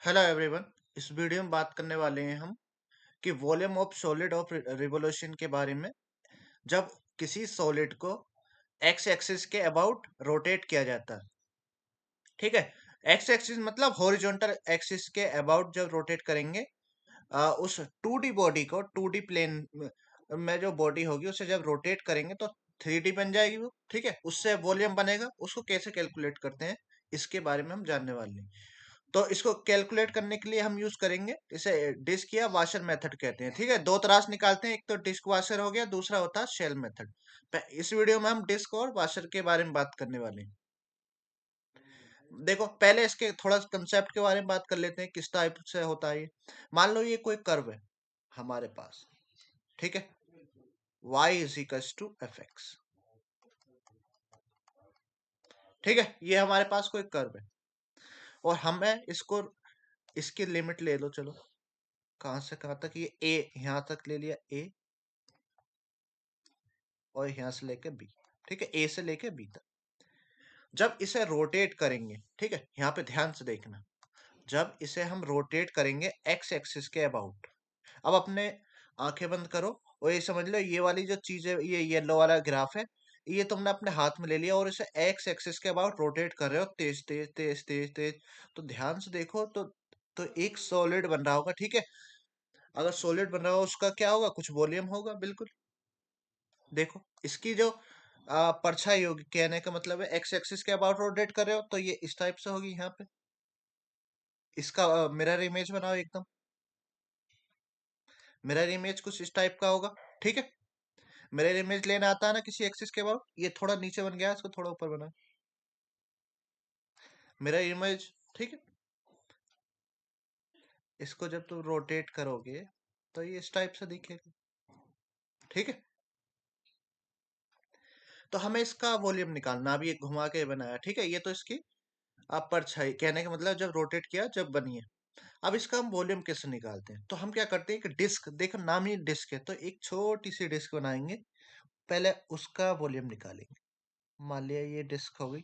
Hello everyone. इस video में बात करने वाले हैं हम कि volume of solid of revolution के बारे में। जब किसी सॉलिड को एक्स एक्सिस के अबाउट रोटेट किया जाता है, ठीक है। एक्स एक्सिस मतलब हॉरिजॉन्टल एक्सिस के अबाउट जब रोटेट करेंगे, उस 2D बॉडी को 2D प्लेन में जो बॉडी होगी उसे जब रोटेट करेंगे तो 3D बन जाएगी वो, ठीक है। उससे वॉल्यूम बनेगा। उसको कैसे कैलकुलेट करते हैं इसके बारे में हम जानने वाले हैं। तो इसको कैलकुलेट करने के लिए हम यूज करेंगे इसे डिस्क या वाशर मेथड कहते हैं, ठीक है। दो तराश निकालते हैं, एक तो डिस्क वाशर हो गया, दूसरा होता है शेल मेथड। इस वीडियो में हम डिस्क और वाशर के बारे में बात करने वाले हैं। देखो, पहले इसके थोड़ा कंसेप्ट के बारे में बात कर लेते हैं, किस टाइप से होता है ये। मान लो ये कोई कर्व है हमारे पास, ठीक है। y is equals to f x, ठीक है। ये हमारे पास कोई कर्व है और हमें इसको, इसकी लिमिट ले लो। चलो, कहां से कहां तक? ये a यहां तक ले लिया, a, और यहां से लेके बी, ठीक है। ए से लेके बी तक जब इसे रोटेट करेंगे, ठीक है, यहाँ पे ध्यान से देखना। जब इसे हम रोटेट करेंगे एक्स एक्सिस के अबाउट, अब अपने आंखें बंद करो और ये समझ लो, ये वाली जो चीज है, ये येलो वाला ग्राफ है, ये तुमने अपने हाथ में ले लिया और इसे एक्स एक्सिस के अबाउट रोटेट कर रहे हो, तेज तेज तेज तेज तेज। तो ध्यान से देखो तो एक सॉलिड बन रहा होगा, ठीक है। अगर सॉलिड बन रहा होगा उसका क्या होगा? कुछ वॉल्यूम होगा, बिल्कुल। देखो, इसकी जो परछाई होगी, कहने का मतलब है एक्स एक्सिस के अबाउट रोटेट कर रहे हो तो ये इस टाइप से होगी। यहाँ पे इसका मिरर इमेज बनाओ एकदम। मिरर इमेज कुछ इस टाइप का होगा, ठीक है। मिरर इमेज लेना आता है ना किसी एक्सिस के अबाउट? ये थोड़ा नीचे बन गया, इसको थोड़ा ऊपर बना। मिरर इमेज, ठीक है। इसको जब तुम रोटेट करोगे तो ये इस टाइप से दिखेगा, ठीक है। तो हमें इसका वॉल्यूम निकालना, अभी ये घुमा के बनाया, ठीक है। ये तो इसकी आप परछाई, कहने का मतलब जब रोटेट किया जब बनी है। अब इसका हम वॉल्यूम कैसे निकालते हैं? तो हम क्या करते हैं, एक डिस्क, देखो नाम ही डिस्क है, तो एक छोटी सी डिस्क बनाएंगे, पहले उसका वॉल्यूम निकालेंगे। मान लिया ये डिस्क हो गई।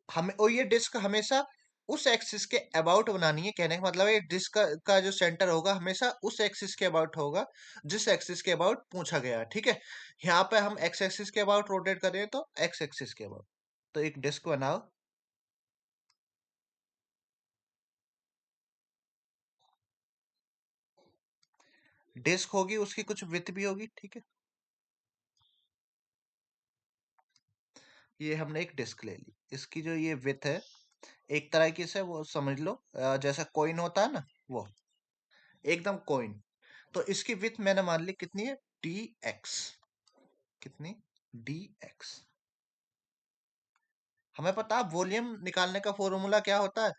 हमें, और ये डिस्क हमेशा उस एक्सिस के अबाउट बनानी है। कहने का मतलब है डिस्क का जो सेंटर होगा हमेशा उस एक्सिस के अबाउट होगा जिस एक्सिस के अबाउट पूछा गया है, ठीक है। यहाँ पे हम एक्स एक्सिस के अबाउट रोटेट कर रहे हैं तो एक्स एक्सिस के अबाउट। तो एक डिस्क बनाओ। डिस्क होगी, उसकी कुछ विड्थ भी होगी, ठीक है। ये हमने एक डिस्क ले ली, इसकी जो ये विड्थ है, एक तरह की से वो समझ लो, जैसा कॉइन होता है ना, वो एकदम कॉइन। तो इसकी विड्थ मैंने मान ली कितनी है, डी एक्स। कितनी? D x. हमें पता है वॉल्यूम निकालने का फॉर्मूला क्या होता है।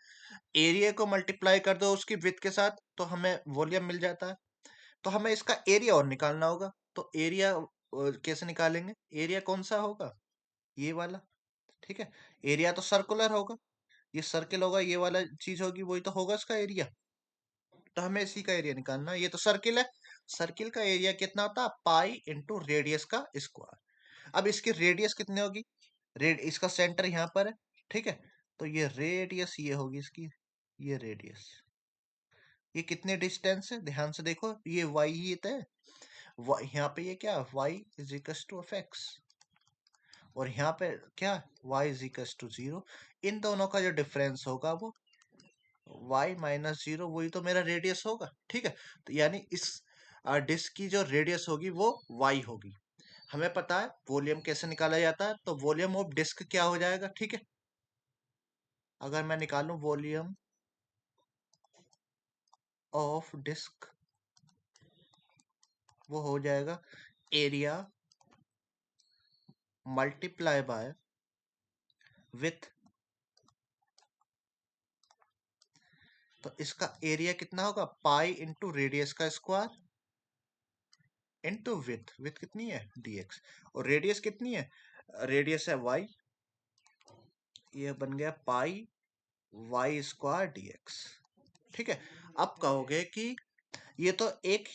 एरिया को मल्टीप्लाई कर दो उसकी विड्थ के साथ तो हमें वॉल्यूम मिल जाता है। तो हमें इसका एरिया और निकालना होगा। तो एरिया कैसे निकालेंगे? एरिया कौन सा होगा? ये वाला, ठीक है। एरिया तो सर्कुलर होगा, ये सर्किल होगा, ये वाला चीज होगी, वही तो होगा इसका एरिया। तो हमें इसी का एरिया निकालना है। ये तो सर्किल है, सर्किल का एरिया कितना होता है? पाई इंटू रेडियस का स्क्वायर। अब इसकी रेडियस कितनी होगी? इसका सेंटर यहाँ पर है, ठीक है। तो ये रेडियस ये होगी इसकी, ये रेडियस। ये कितने डिस्टेंस है? ध्यान से देखो, ये y ही तो है। यहाँ पे ये क्या, y is equal to f x, और यहाँ पे क्या, y इज इक्वल टू 0। इन दोनों का जो डिफरेंस होगा वो y माइनस 0, वही तो मेरा रेडियस होगा, ठीक है। तो यानी इस डिस्क की जो रेडियस होगी वो y होगी। हमें पता है वॉल्यूम कैसे निकाला जाता है, तो वॉल्यूम ऑफ डिस्क क्या हो जाएगा, ठीक है। अगर मैं निकालूं वॉल्यूम ऑफ डिस्क, वो हो जाएगा एरिया मल्टीप्लाई बाय विथ। तो इसका एरिया कितना होगा? पाई इंटू रेडियस का स्क्वायर इंटू विथ। विथ कितनी है? dx। और रेडियस कितनी है? रेडियस है y, ये बन गया पाई वाई स्क्वायर dx, ठीक है। अब कहोगे कि ये तो एक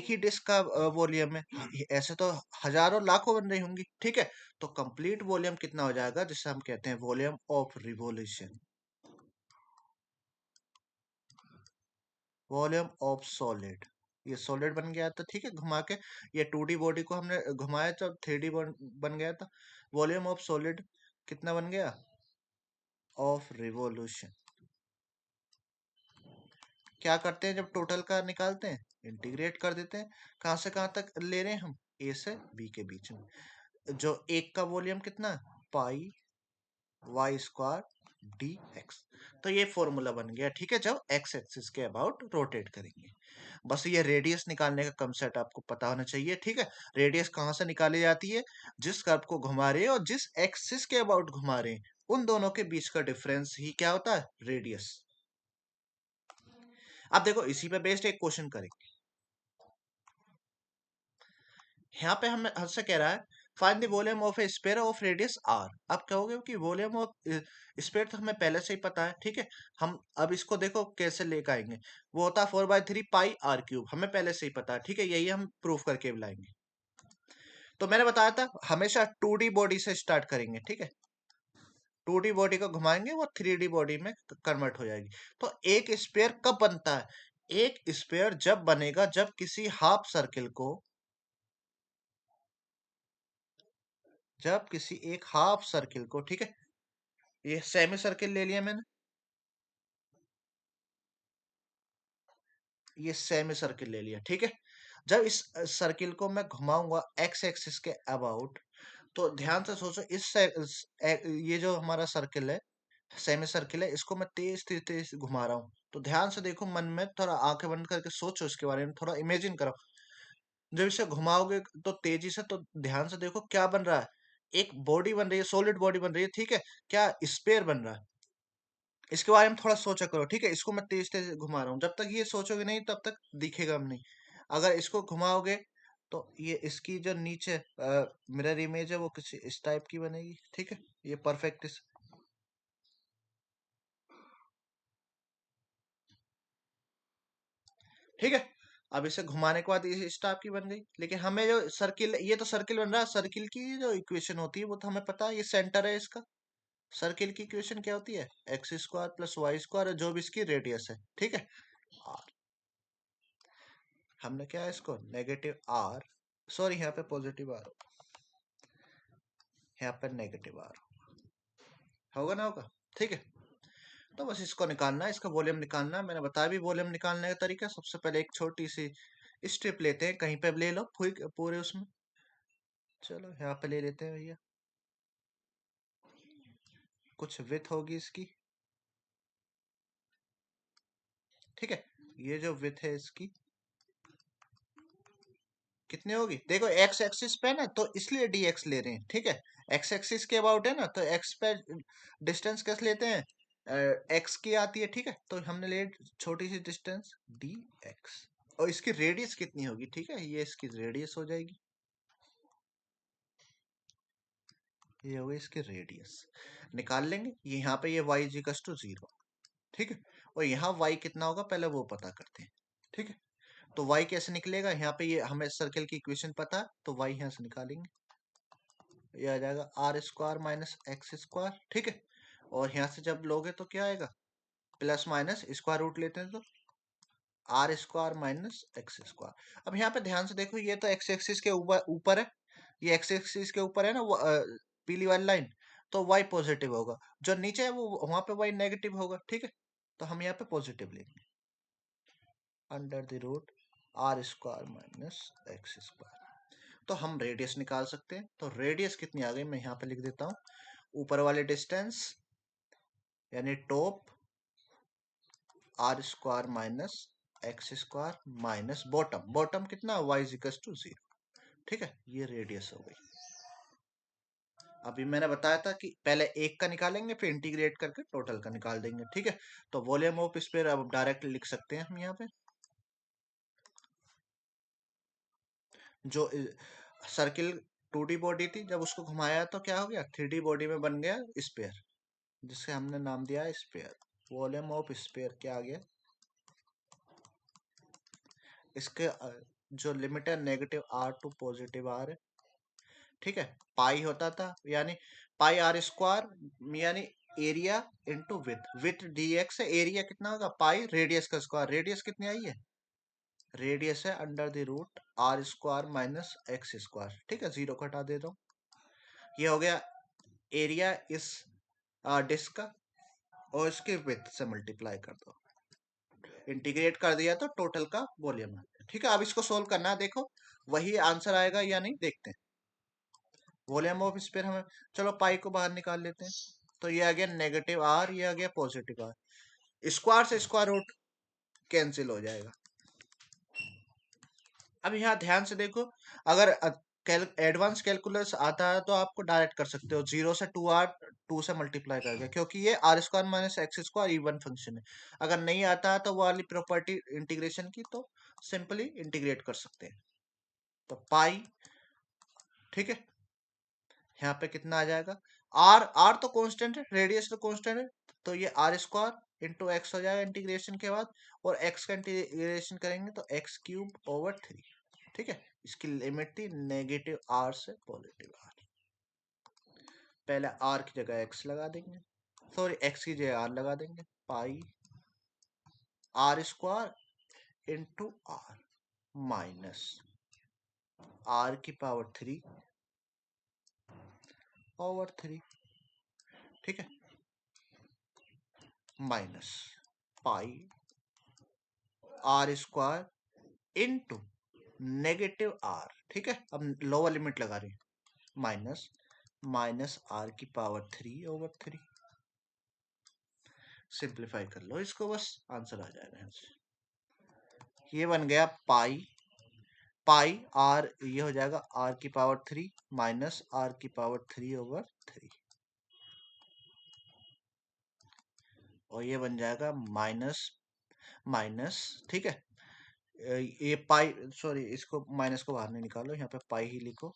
ही डिस्क का वॉल्यूम है, ऐसे तो हजारों लाखों बन रही होंगी, ठीक है। तो कंप्लीट वॉल्यूम कितना हो जाएगा, जिसे हम कहते हैं volume of revolution. Volume of solid, ये सॉलिड बन गया था, ठीक है, घुमा के। ये 2D बॉडी को हमने घुमाया तो 3D बन गया था। वॉल्यूम ऑफ सॉलिड कितना बन गया, ऑफ रिवॉल्यूशन। क्या करते हैं जब टोटल का निकालते हैं, इंटीग्रेट कर देते हैं। कहाँ से कहाँ तक ले रहे हैं हम, ए से बी के बीच में। जो एक का वॉल्यूम कितना है, पाई वाई स्क्वायर डी एक्स। तो ये फॉर्मूला बन गया, ठीक है, जब एक्स एक्सिस के अबाउट रोटेट करेंगे। बस ये रेडियस निकालने का कंसेप्ट आपको पता होना चाहिए, ठीक है। रेडियस कहाँ से निकाली जाती है, जिस कर्व को घुमा रहे हैं और जिस एक्सिस के अबाउट घुमा रहे हैं, उन दोनों के बीच का डिफरेंस ही क्या होता है, रेडियस। अब देखो इसी पे बेस्ड एक क्वेश्चन करेंगे। यहाँ पे हमें हमसे कह रहा है find the volume of a sphere of radius r. अब कहोगे कि वॉल्यूम ऑफ स्फीयर तो हमें पहले से ही पता है, ठीक है। हम अब इसको देखो कैसे लेकर आएंगे। वो होता है 4/3 पाई आर क्यूब, हमें पहले से ही पता है, ठीक है, यही हम प्रूफ करके लाएंगे। तो मैंने बताया था हमेशा 2D बॉडी से स्टार्ट करेंगे, ठीक है। 2D बॉडी को घुमाएंगे वो 3D बॉडी में कन्वर्ट हो जाएगी। तो एक स्फीयर कब बनता है, एक स्फीयर जब बनेगा जब किसी हाफ सर्किल को, जब किसी एक हाफ सर्किल को, ठीक है, ये सेमी सर्किल ले लिया मैंने, ये सेमी सर्किल ले लिया, ठीक है। जब इस सर्किल को मैं घुमाऊंगा एक्स एक्सिस के अबाउट, तो ध्यान से सोचो ये जो हमारा सर्किल है, सेमी सर्किल है, इसको मैं तेज तेज तेज घुमा रहा हूँ। तो ध्यान से देखो, मन में थोड़ा आंखें बंद करके सोचो इसके बारे में, थोड़ा इमेजिन करो। जब इसे घुमाओगे तो तेजी से, तो ध्यान से देखो क्या बन रहा है, एक बॉडी बन रही है, सॉलिड बॉडी बन रही है, ठीक है, क्या स्पेयर बन रहा है। इसके बारे में थोड़ा सोचा करो, ठीक है। इसको मैं तेज तेज घुमा रहा हूँ, जब तक ये सोचोगे नहीं तब तक दिखेगा हम नहीं। अगर इसको घुमाओगे तो ये इसकी जो नीचे मिरर इमेज है वो कुछ इस टाइप की बनेगी, ठीक है, ये परफेक्ट इस, ठीक है। अब इसे घुमाने के बाद ये इस टाइप की बन गई, लेकिन हमें जो सर्किल, ये तो सर्किल बन रहा है, सर्किल की जो इक्वेशन होती है वो तो हमें पता है, ये सेंटर है इसका। सर्किल की इक्वेशन क्या होती है, x square plus y square, जो भी इसकी रेडियस है, ठीक है। और हमने क्या है इसको नेगेटिव आर, सॉरी यहाँ पे पॉजिटिव आर, यहाँ पे नेगेटिव आर होगा ना, होगा, ठीक है। तो बस इसको निकालना है, इसका वॉल्यूम निकालना है। मैंने बताया भी वॉल्यूम निकालने का तरीका। सबसे पहले एक छोटी सी स्ट्रिप लेते हैं, कहीं पे भी ले लो, पूरे पूरे उसमें। चलो यहाँ पे ले लेते हैं भैया, कुछ विथ होगी इसकी, ठीक है। ये जो विथ है इसकी कितनी होगी, देखो एक्स एक्सिस पे ना, तो इसलिए डी एक्स ले रहे हैं, ठीक है। एक्स एक्सिस के अबाउट है ना, तो एक्स पे डिस्टेंस कैसे लेते हैं, एक्स की आती है, ठीक है। तो हमने ले छोटी सी डिस्टेंस डी एक्स, और इसकी रेडियस कितनी होगी, ठीक है, ये इसकी रेडियस हो जाएगी, ये होगी इसकी रेडियस। निकाल लेंगे ये, यहाँ पे ये y इजिकल्स टू 0, ठीक है। और यहाँ y कितना होगा पहले वो पता करते हैं, ठीक है। तो y कैसे निकलेगा, यहाँ पे ये हमें सर्कल की इक्वेशन पता है, तो y यहाँ से निकालेंगे, ये आ जाएगा r square minus x square, ठीक है। और यहाँ से जब लोगे तो क्या आएगा, प्लस माइनस स्क्वायर रूट लेते हैं तो r square minus x square. अब यहाँ पे ध्यान से देखो, ये तो एक्स एक्सिस के ऊपर ऊपर है, ये एक्स एक्सिस के ऊपर है ना, वो पीली वाली लाइन, तो y पॉजिटिव होगा। जो नीचे है वो वहां पे y नेगेटिव होगा, ठीक है। तो हम यहाँ पे पॉजिटिव लेंगे, under the root r square minus x square. तो हम रेडियस निकाल सकते हैं। तो रेडियस कितनी आ गई, मैं यहाँ पे लिख देता हूँ, ऊपर वाले डिस्टेंस यानी top r square minus x square minus bottom, bottom कितना वाई इजिकल्स टू 0, ठीक है, ये रेडियस हो गई। अभी मैंने बताया था कि पहले एक का निकालेंगे फिर इंटीग्रेट करके टोटल का निकाल देंगे, ठीक है। तो वॉल्यूम ऑफ स्फीयर अब डायरेक्ट लिख सकते हैं हम यहाँ पे, जो सर्किल 2D बॉडी थी, जब उसको घुमाया तो क्या हो गया, 3D बॉडी में बन गया स्फीयर, जिससे हमने नाम दिया स्फीयर। वॉल्यूम ऑफ स्फीयर क्या आ गया, इसके जो लिमिट है negative r to positive r है, ठीक है। पाई होता था, यानी पाई आर स्क्वायर, यानी एरिया इंटू विथ dx है, एरिया कितना होगा पाई रेडियस का स्क्वायर, रेडियस कितनी आई है, रेडियस है under the root r square minus x square, ठीक है, जीरो को हटा देता हूँ। ये हो गया एरिया इस डिस्क का, और इसके विथ से मल्टीप्लाई कर दो, इंटीग्रेट कर दिया तो टोटल का वॉल्यूम है, ठीक है। अब इसको सोल्व करना है, देखो वही आंसर आएगा या नहीं देखते हैं। वॉल्यूम ऑफ स्फीयर हमें, चलो पाई को बाहर निकाल लेते हैं, तो ये आ गया नेगेटिव आर, ये आ गया पॉजिटिव आर, स्क्वायर से स्क्वायर रूट कैंसिल हो जाएगा। अब यहाँ ध्यान से देखो, अगर एडवांस कैलकुलस आता है तो आपको डायरेक्ट कर सकते हो, जीरो से टू आर, टू से मल्टीप्लाई करके, क्योंकि ये r square minus x square even function है। अगर नहीं आता है तो वो वाली प्रॉपर्टी इंटीग्रेशन की, तो सिंपली इंटीग्रेट कर सकते हैं। तो पाई, ठीक है, यहाँ पे कितना आ जाएगा, आर, आर तो कांस्टेंट है, रेडियस तो कांस्टेंट है, तो ये आर स्क्वायर इंटू एक्स हो जाएगा इंटीग्रेशन के बाद, और एक्स का इंटीग्रेशन करेंगे तो एक्स क्यूब ओवर 3, ठीक है। इसकी लिमिट थी नेगेटिव आर से पॉजिटिव आर, पहले आर की जगह एक्स लगा देंगे, सॉरी एक्स की जगह आर लगा देंगे, pi are square into R minus R की पावर 3 ओवर 3, ठीक है, minus pi are square into negative R, ठीक है, अब लोअर लिमिट लगा रहे हैं, माइनस माइनस आर की पावर 3 ओवर 3, सिंप्लीफाई कर लो इसको, बस आंसर आ जाएगा यहाँ से। ये बन गया पाई, पाई आर, ये हो जाएगा आर की पावर 3 माइनस आर की पावर 3 ओवर 3, और ये बन जाएगा माइनस माइनस, ठीक है, ये पाई, सॉरी इसको माइनस को बाहर नहीं निकालो, यहाँ पे पाई ही लिखो,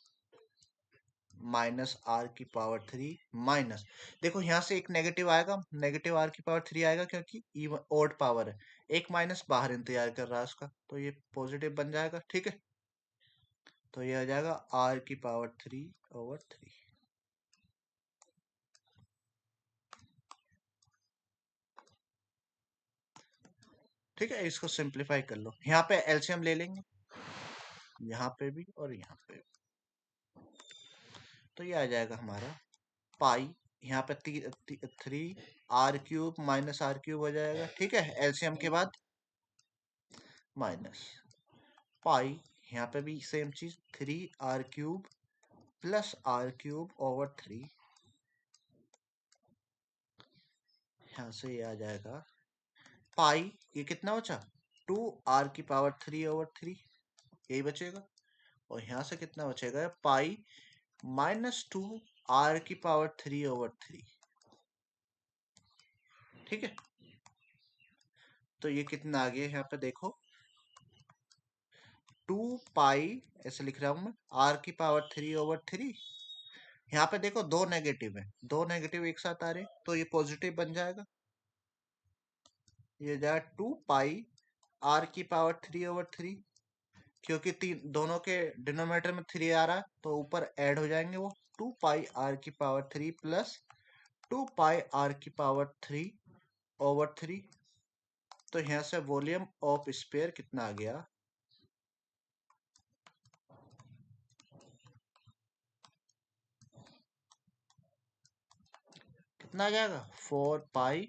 माइनस आर की पावर 3 माइनस, देखो यहाँ से एक नेगेटिव आएगा, नेगेटिव आर की पावर 3 आएगा क्योंकि इवन ओड पावर है, एक माइनस बाहर इंतजार कर रहा है उसका, तो ये पॉजिटिव बन जाएगा, ठीक है। तो ये आ जाएगा आर की पावर 3 ओवर 3, ठीक है। इसको सिंप्लीफाई कर लो, यहाँ पे एलसीएम ले लेंगे, यहाँ पे भी और यहाँ पे भी, तो ये आ जाएगा हमारा पाई, यहाँ पे 3 r cube minus r cube हो जाएगा, ठीक है, एलसीएम के बाद माइनस पाई, यहाँ पे भी सेम चीज 3 r cube plus r cube over 3, यहाँ से ये आ जाएगा पाई, ये कितना बचा 2 आर की पावर 3 ओवर 3, यही बचेगा, और यहाँ से कितना बचेगा पाई -2 आर की पावर 3 ओवर 3, ठीक है। तो ये कितना आ गया यहाँ पे देखो, 2 पाई, ऐसे लिख रहा हूं मैं, आर की पावर 3 ओवर 3, यहाँ पे देखो दो नेगेटिव है, दो नेगेटिव एक साथ आ रहे हैं, तो ये पॉजिटिव बन जाएगा, ये जाएगा 2 पाई आर की पावर 3 ओवर 3, क्योंकि तीन दोनों के डिनोमिनेटर में 3 आ रहा है तो ऊपर ऐड हो जाएंगे वो, 2 पाई आर की पावर 3 प्लस 2 पाई आर की पावर 3 ओवर 3, तो यहाँ से वॉल्यूम ऑफ स्फीयर कितना आ गया, कितना आ जाएगा 4 पाई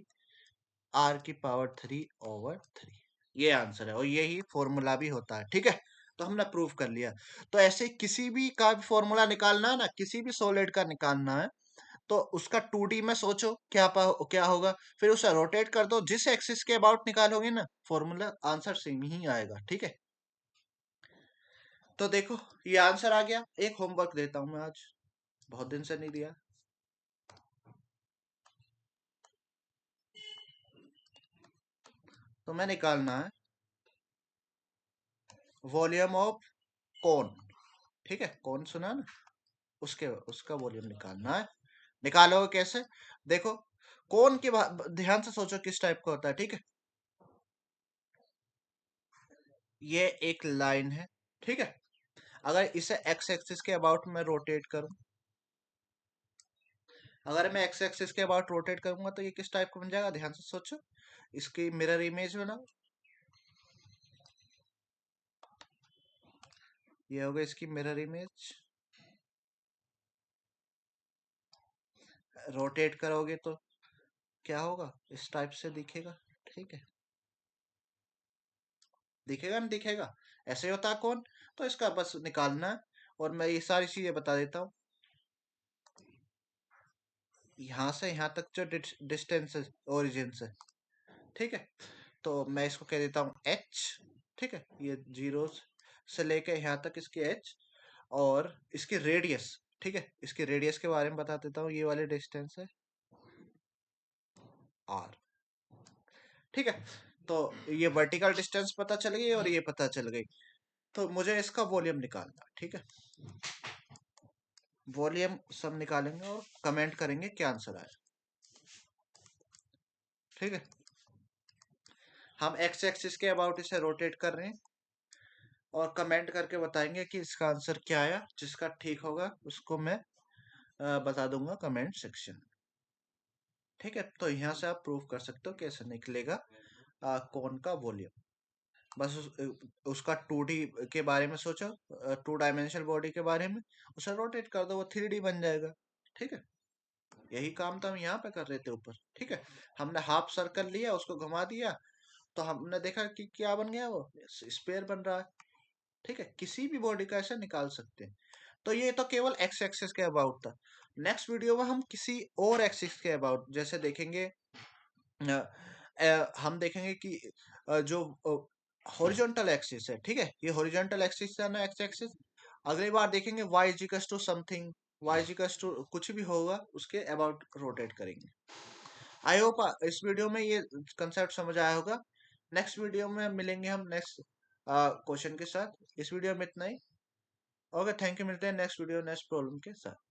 आर की पावर 3 ओवर 3, ये आंसर है, और यही फॉर्मूला भी होता है, ठीक है। तो हमने प्रूव कर लिया। तो ऐसे किसी भी का भी फॉर्मूला निकालना है ना, किसी भी सॉलिड का निकालना है, तो उसका 2D में सोचो क्या होगा, फिर उसे रोटेट कर दो, जिस एक्सिस के अबाउट निकालोगे ना फॉर्मूला, आंसर सेम ही आएगा, ठीक है। तो देखो ये आंसर आ गया, एक होमवर्क देता हूं मैं आज, बहुत दिन से नहीं दिया। तो मैं निकालना है वॉल्यूम ऑफ कौन, ठीक है, कौन सुना ना, उसके उसका वॉल्यूम निकालना है। निकालोगे कैसे, देखो कौन की ध्यान से सोचो किस टाइप का होता है, ठीक है। ये एक लाइन है, ठीक है, अगर इसे एक्स एक्सिस के अबाउट में रोटेट करूं, अगर मैं एक्स एक्सिस के अबाउट रोटेट करूंगा तो ये किस टाइप का बन जाएगा, ध्यान से सोचो। इसकी मिरर इमेज बनाओ, ये होगा इसकी मिरर इमेज। रोटेट करोगे तो क्या होगा, इस टाइप से दिखेगा। ठीक है, दिखेगा नहीं दिखेगा, ऐसे होता है कौन। तो इसका बस निकालना है, और मैं ये सारी चीजें बता देता हूँ। यहाँ से यहाँ तक जो डिस्टेंस है ओरिजिन से, ठीक है, तो मैं इसको कह देता हूँ एच। ठीक है, ये जीरो से लेके यहाँ तक इसकी एच, और इसकी रेडियस, ठीक है, इसकी रेडियस के बारे में बता देता हूँ। ये वाली डिस्टेंस है आर। ठीक है, तो ये वर्टिकल डिस्टेंस पता चल गई और ये पता चल गई। तो मुझे इसका वॉल्यूम निकालना, ठीक है, वॉल्यूम सब निकालेंगे और कमेंट करेंगे क्या आंसर आया। ठीक है, हम एक्स एक्सिस के अबाउट इसे रोटेट कर रहे हैं, और कमेंट करके बताएंगे कि इसका आंसर क्या आया। जिसका ठीक होगा उसको मैं बता दूंगा कमेंट सेक्शन में। ठीक है, तो यहाँ से आप प्रूव कर सकते हो कैसे निकलेगा कोन का वॉल्यूम। बस उसका 2D के बारे में सोचो, 2 डायमेंशनल बॉडी के बारे में, उसे रोटेट कर दो, वो 3D बन जाएगा। ठीक है, यही काम तो हम यहाँ पे कर रहे थे ऊपर। ठीक है, हमने हाफ सर्कल लिया, उसको घुमा दिया, तो हमने देखा कि क्या बन गया, वो स्पेयर बन रहा है। ठीक है, किसी भी बॉडी का ऐसा निकाल सकते हैं। तो ये तो केवल एक्स एक्सिस के अबाउट था। नेक्स्ट वीडियो में हम किसी और एक्सिस के अबाउट जैसे देखेंगे। हम देखेंगे कि जो हॉरिजॉन्टल एक्सिस है, ठीक है, ये हॉरिजॉन्टल एक्सिस है ना, एक्स एक्सिस। अगली बार देखेंगे y equals to something, y equals to कुछ भी होगा उसके अबाउट रोटेट करेंगे। आई होप इस वीडियो में ये कंसेप्ट समझ आया होगा। नेक्स्ट वीडियो में मिलेंगे हम नेक्स्ट क्वेश्चन के साथ। इस वीडियो में इतना ही। ओके, थैंक यू, मिलते हैं नेक्स्ट वीडियो नेक्स्ट प्रॉब्लम के साथ।